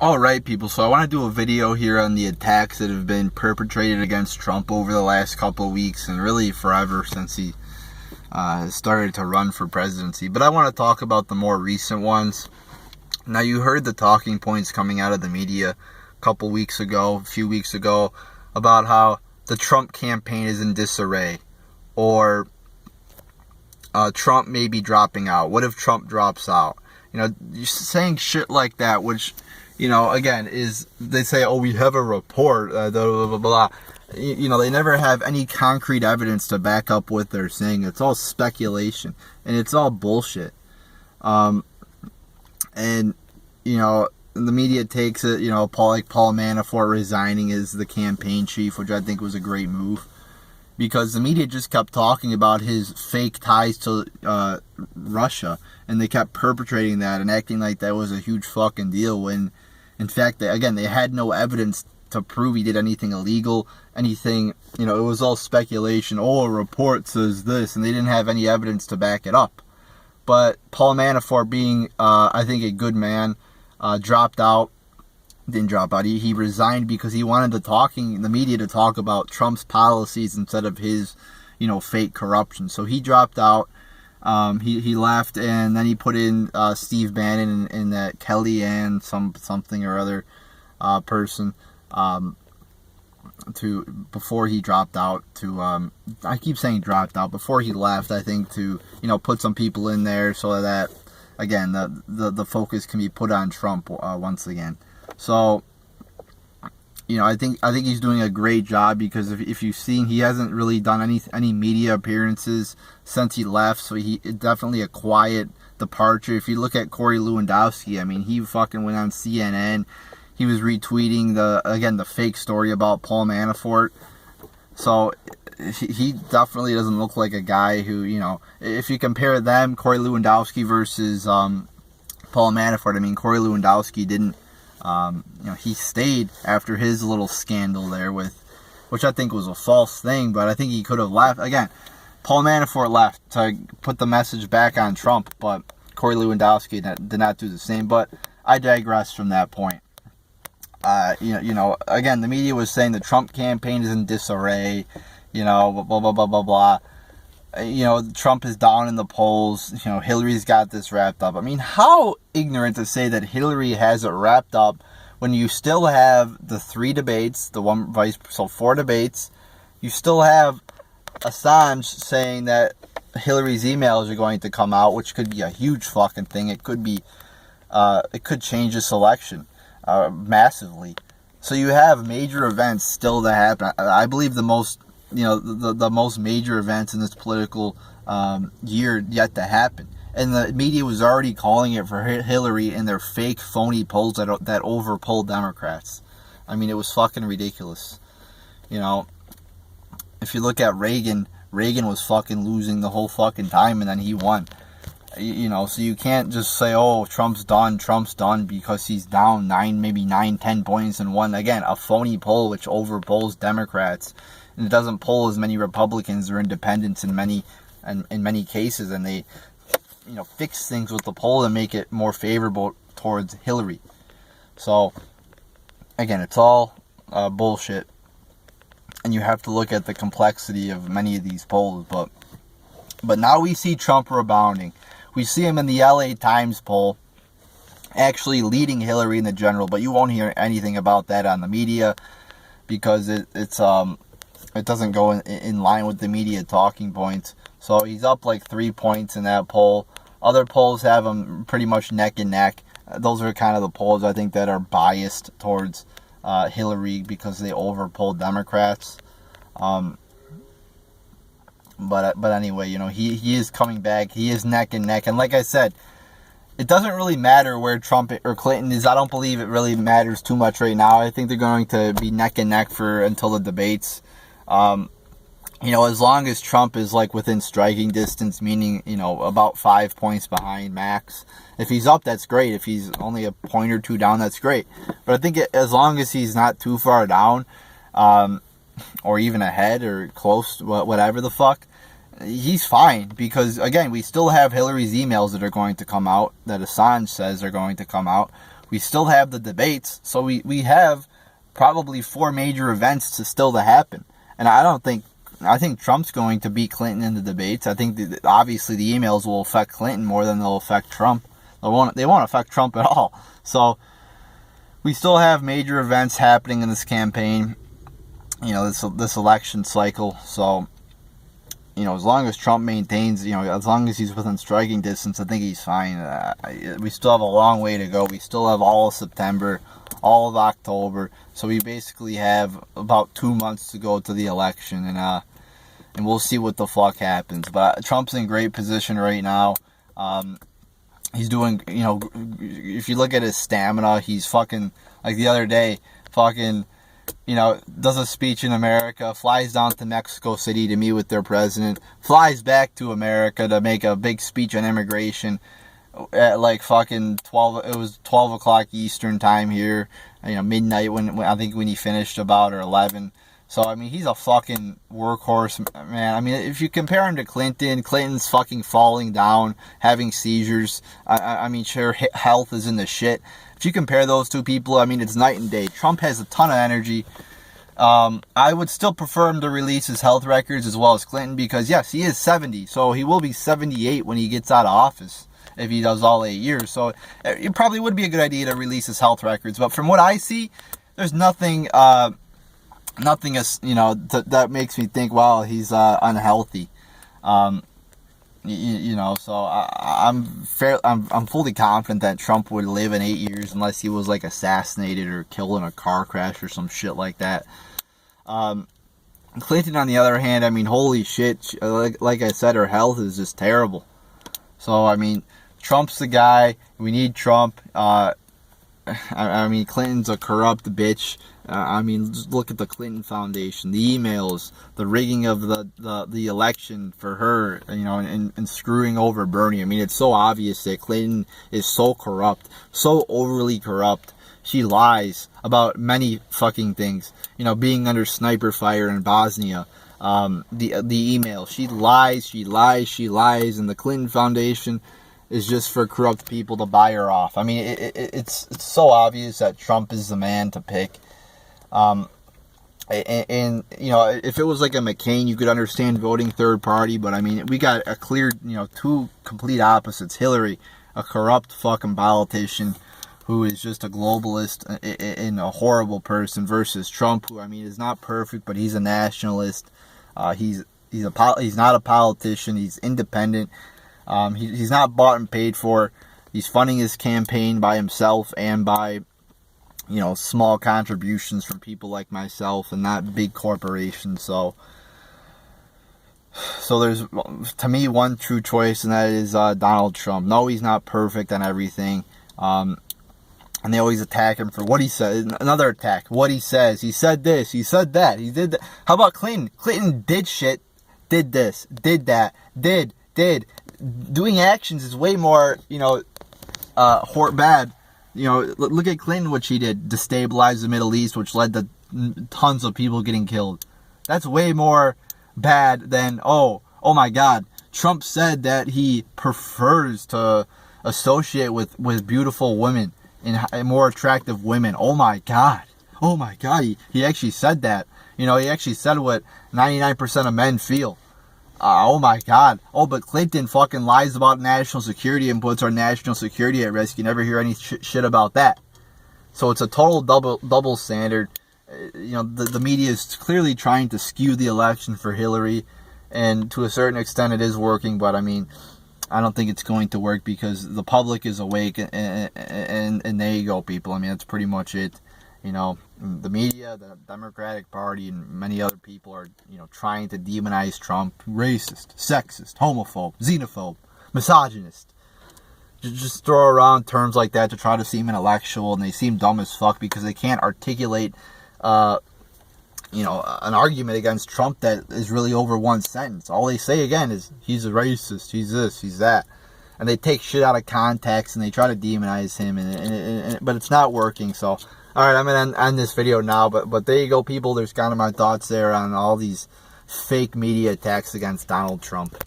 Alright, people, so I want to do a video here on the attacks that have been perpetrated against Trump over the last couple of weeks and really forever since he started to run for presidency. But I want to talk about the more recent ones. Now, you heard the talking points coming out of the media a few weeks ago, about how the Trump campaign is in disarray, or Trump may be dropping out. What if Trump drops out? You're saying shit like that, which, again, is, they say, oh, we have a report, blah, blah, blah, blah. They never have any concrete evidence to back up what they're saying. It's all speculation, and it's all bullshit. And, the media takes it, Paul Manafort resigning as the campaign chief, which I think was a great move, because the media just kept talking about his fake ties to Russia, and they kept perpetrating that and acting like that was a huge fucking deal, when, in fact, they had no evidence to prove he did anything illegal, anything, it was all speculation. Oh, a report says this, and they didn't have any evidence to back it up. But Paul Manafort, being, I think, a good man, dropped out. Didn't drop out. He resigned because he wanted the media to talk about Trump's policies instead of his, fake corruption. So he dropped out. He left, and then he put in Steve Bannon and that Kellyanne something or other person before he dropped out I keep saying dropped out, before he left, I think, to put some people in there so that, again, the focus can be put on Trump once again. So, I think he's doing a great job, because if you've seen, he hasn't really done any media appearances since he left. So definitely a quiet departure. If you look at Corey Lewandowski, I mean, he fucking went on CNN. He was retweeting the fake story about Paul Manafort. So he definitely doesn't look like a guy who, if you compare them, Corey Lewandowski versus Paul Manafort, I mean, Corey Lewandowski didn't, he stayed after his little scandal there which I think was a false thing, but I think he could have left. Again, Paul Manafort left to put the message back on Trump, but Corey Lewandowski did not do the same. But I digress from that point. Again, the media was saying the Trump campaign is in disarray, blah, blah, blah, blah, blah, blah. Trump is down in the polls. Hillary's got this wrapped up. I mean, how ignorant to say that Hillary has it wrapped up when you still have the 3 debates, 4 debates. You still have Assange saying that Hillary's emails are going to come out, which could be a huge fucking thing. It could be, it could change this election massively. So you have major events still to happen. I believe the most major events in this political year yet to happen. And the media was already calling it for Hillary in their fake, phony polls that overpolled Democrats. I mean, it was fucking ridiculous. If you look at Reagan was fucking losing the whole fucking time, and then he won. So you can't just say, oh, Trump's done because he's down 10 points and won. Again, a phony poll which overpolls Democrats. And it doesn't poll as many Republicans or independents in many cases, and they fix things with the poll and make it more favorable towards Hillary. So again, it's all bullshit, and you have to look at the complexity of many of these polls. But now we see Trump rebounding. We see him in the LA Times poll actually leading Hillary in the general, but you won't hear anything about that on the media, because it doesn't go in line with the media talking points. So he's up like 3 points in that poll. Other polls have him pretty much neck and neck. Those are kind of the polls, I think, that are biased towards Hillary because they overpolled Democrats. But anyway, he is coming back. He is neck and neck. And like I said, it doesn't really matter where Trump or Clinton is. I don't believe it really matters too much right now. I think they're going to be neck and neck until the debates. As long as Trump is like within striking distance, meaning, about 5 points behind max. If he's up, that's great. If he's only a point or two down, that's great. But I think as long as he's not too far down, or even ahead or close, whatever the fuck, he's fine, because again, we still have Hillary's emails that are going to come out, that Assange says are going to come out. We still have the debates, so we have probably 4 major events to happen. And I think Trump's going to beat Clinton in the debates. I think obviously the emails will affect Clinton more than they'll affect Trump. They won't affect Trump at all. So we still have major events happening in this campaign, this election cycle. So, as long as Trump maintains, as long as he's within striking distance, I think he's fine. We still have a long way to go. We still have all of September, all of October. So we basically have about 2 months to go to the election, and we'll see what the fuck happens. But Trump's in great position right now. He's doing, if you look at his stamina, he's fucking, like the other day, fucking, does a speech in America, flies down to Mexico City to meet with their president, flies back to America to make a big speech on immigration at like fucking 12, it was 12 o'clock Eastern time here, midnight when I think when he finished about, or 11. So, I mean, he's a fucking workhorse, man. I mean, if you compare him to Clinton's fucking falling down, having seizures. I mean, sure, health is in the shit. If you compare those two people, I mean, it's night and day. Trump has a ton of energy. I would still prefer him to release his health records as well as Clinton, because, yes, he is 70, so he will be 78 when he gets out of office, if he does all 8 years. So it probably would be a good idea to release his health records. But from what I see, there's nothing is, that makes me think, wow, he's unhealthy. So I'm fully confident that Trump would live in 8 years unless he was like assassinated or killed in a car crash or some shit like that. Clinton, on the other hand, I mean, holy shit, like I said, her health is just terrible. So, I mean, Trump's the guy. We need Trump. I mean, Clinton's a corrupt bitch. I mean, just look at the Clinton Foundation, the emails, the rigging of the election for her, and screwing over Bernie. I mean, it's so obvious that Clinton is so corrupt, so overly corrupt. She lies about many fucking things. Being under sniper fire in Bosnia, the email. She lies, and the Clinton Foundation is just for corrupt people to buy her off. I mean, it's so obvious that Trump is the man to pick. And if it was like a McCain, you could understand voting third party, but I mean, we got a clear, two complete opposites. Hillary, a corrupt fucking politician who is just a globalist and a horrible person, versus Trump, who, I mean, is not perfect, but he's a nationalist. He's not a politician. He's independent. He's not bought and paid for. He's funding his campaign by himself and by, small contributions from people like myself and not big corporations. So there's, to me, one true choice, and that is Donald Trump. No, he's not perfect on everything. And they always attack him for what he said. Another attack. What he says. He said this. He said that. He did that. How about Clinton? Clinton did shit. Did this. Did that. Did. Doing actions is way more, bad. Look at Clinton, what she did. Destabilize the Middle East, which led to tons of people getting killed. That's way more bad than, oh my God, Trump said that he prefers to associate with beautiful women and more attractive women. Oh my God. He actually said that. He actually said what 99% of men feel. Oh my God. Oh, but Clinton fucking lies about national security and puts our national security at risk. You never hear any shit about that. So it's a total double standard. The media is clearly trying to skew the election for Hillary, and to a certain extent it is working, but I mean, I don't think it's going to work because the public is awake, and there you go, people. I mean, that's pretty much it. The media, the Democratic Party, and many other people are, trying to demonize Trump. Racist, sexist, homophobe, xenophobe, misogynist. Just throw around terms like that to try to seem intellectual, and they seem dumb as fuck because they can't articulate, an argument against Trump that is really over one sentence. All they say, again, is he's a racist, he's this, he's that. And they take shit out of context, and they try to demonize him, but it's not working, so... Alright, I'm going to end this video now, but there you go, people. There's kind of my thoughts there on all these fake media attacks against Donald Trump.